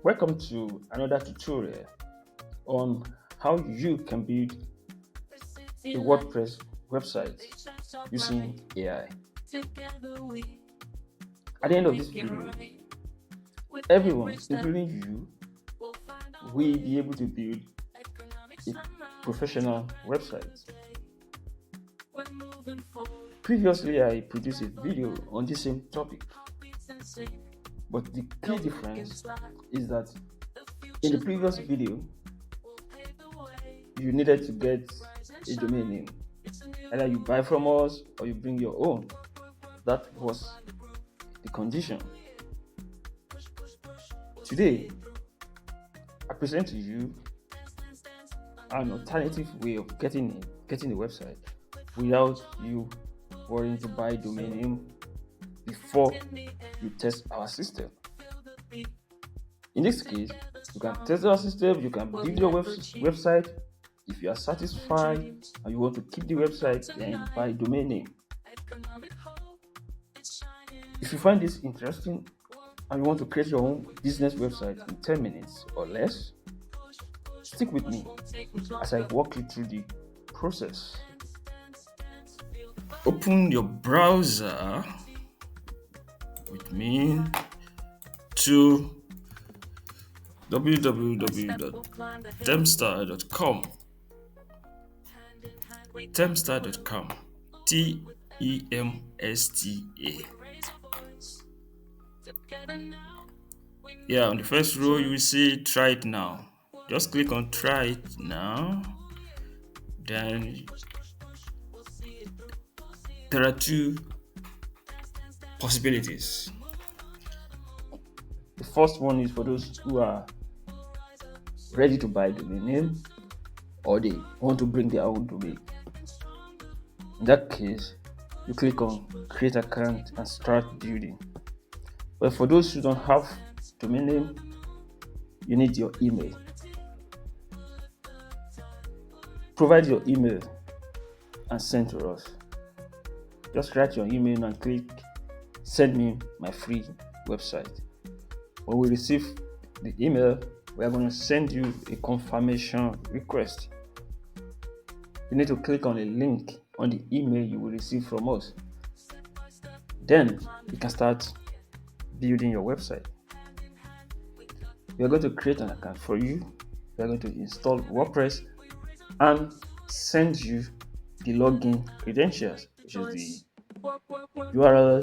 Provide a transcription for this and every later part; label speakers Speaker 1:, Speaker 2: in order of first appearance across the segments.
Speaker 1: Welcome to another tutorial on how you can build a WordPress website using AI. At the end of this video, everyone, including you, will be able to build a professional website. Previously, I produced a video on the same topic, but the key difference is that in the previous video, you needed to get a domain name. Either you buy from us or you bring your own. That was the condition. Today, I present to you an alternative way of getting the website without you worrying to buy domain name before you test our system. In this case, you can test our system, you can build your website. If you are satisfied and you want to keep the website, then buy domain name. If you find this interesting and you want to create your own business website in 10 minutes or less, stick with me as I walk you through the process. Open your browser with me to www.temstar.com. Temstar.com. TEMSTA. Yeah, on the first row you will see try it now. Just click on try it now. Then there are two possibilities. The first one is for those who are ready to buy domain name or they want to bring their own domain. In that case, you click on create account and start building. But for those who don't have domain name, you need your email. Provide your email and send to us. Just write your email and click send me my free website. When we receive the email, we are going to send you a confirmation request. You need to click on a link on the email you will receive from us. Then you can start building your website. We are going to create an account for you. We are going to install WordPress and send you the login credentials, which is the URL,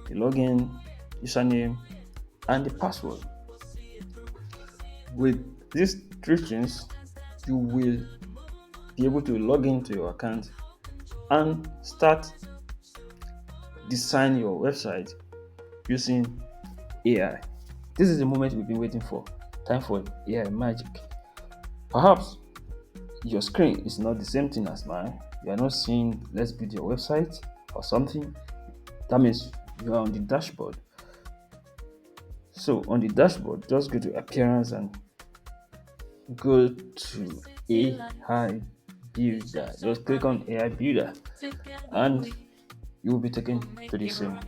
Speaker 1: the login, username, and the password. With these three things, you will be able to log into your account and start design your website using AI. This is the moment we've been waiting for. Time for AI magic. Perhaps your screen is not the same thing as mine. You are not seeing let's build your website or something. That means you are on the dashboard. So on the dashboard, just go to appearance and go to AI builder. Just click on AI builder and you will be taken to the same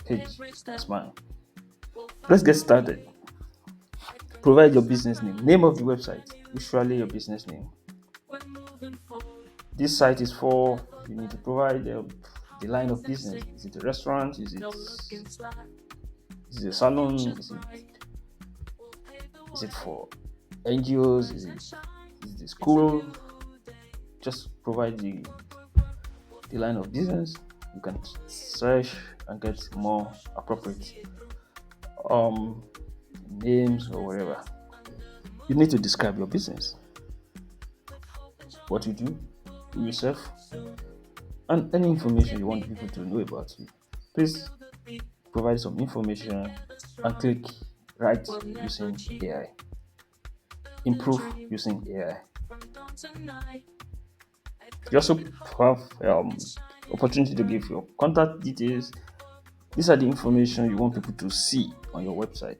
Speaker 1: page as mine. Let's get started. Provide your business name of the website, usually your business name. This site is for, you need to provide the line of business. Is it a restaurant? Is it a salon? Is it for NGOs? Is it the school? Just provide the line of business. You can search and get more appropriate names or whatever. You need to describe your business, what you do, yourself, and any information you want people to know about you. Please provide some information and click write using AI. Improve using AI. You also have opportunity to give your contact details. These are the information you want people to see on your website.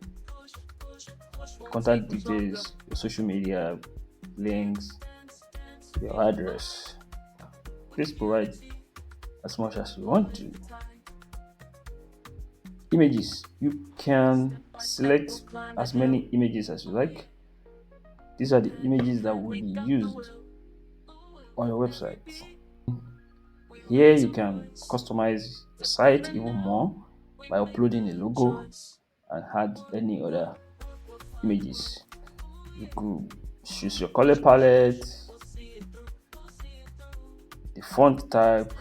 Speaker 1: Contact details, your social media links, your address. Please provide as much as you want to. Images. You can select as many images as you like. These are the images that will be used on your website. Here you can customize the site even more by uploading a logo and add any other images. You could choose your color palette, the font type,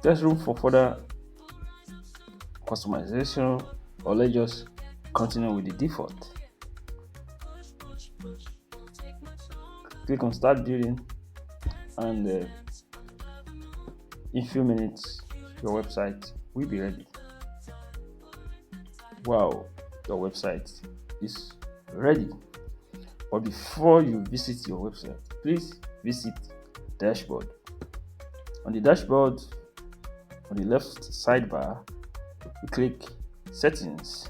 Speaker 1: there's room for further customization, or let's just continue with the default. Click on start building, and in few minutes your website will be ready. Wow, your website is ready. But before you visit your website, please visit dashboard. On the dashboard, on the left sidebar, you click settings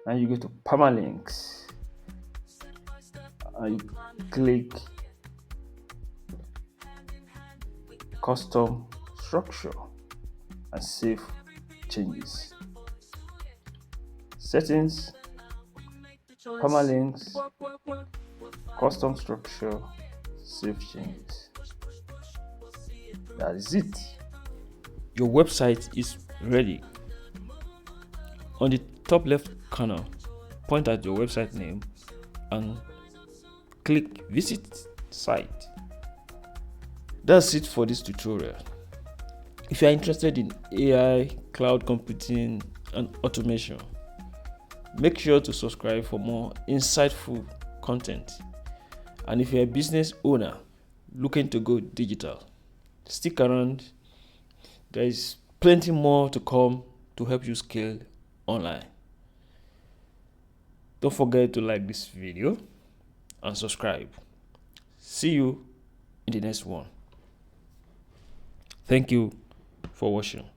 Speaker 1: and you go to permalinks and you click custom structure and save changes. Settings, permalinks, custom structure, save changes. That is it. Your website is ready. On the top left corner, point at your website name and click visit site. That's it for this tutorial. If you are interested in AI, cloud computing, and automation, make sure to subscribe for more insightful content. And if you're a business owner looking to go digital, stick around. There is plenty more to come to help you scale online. Don't forget to like this video and subscribe. See you in the next one. Thank you for watching.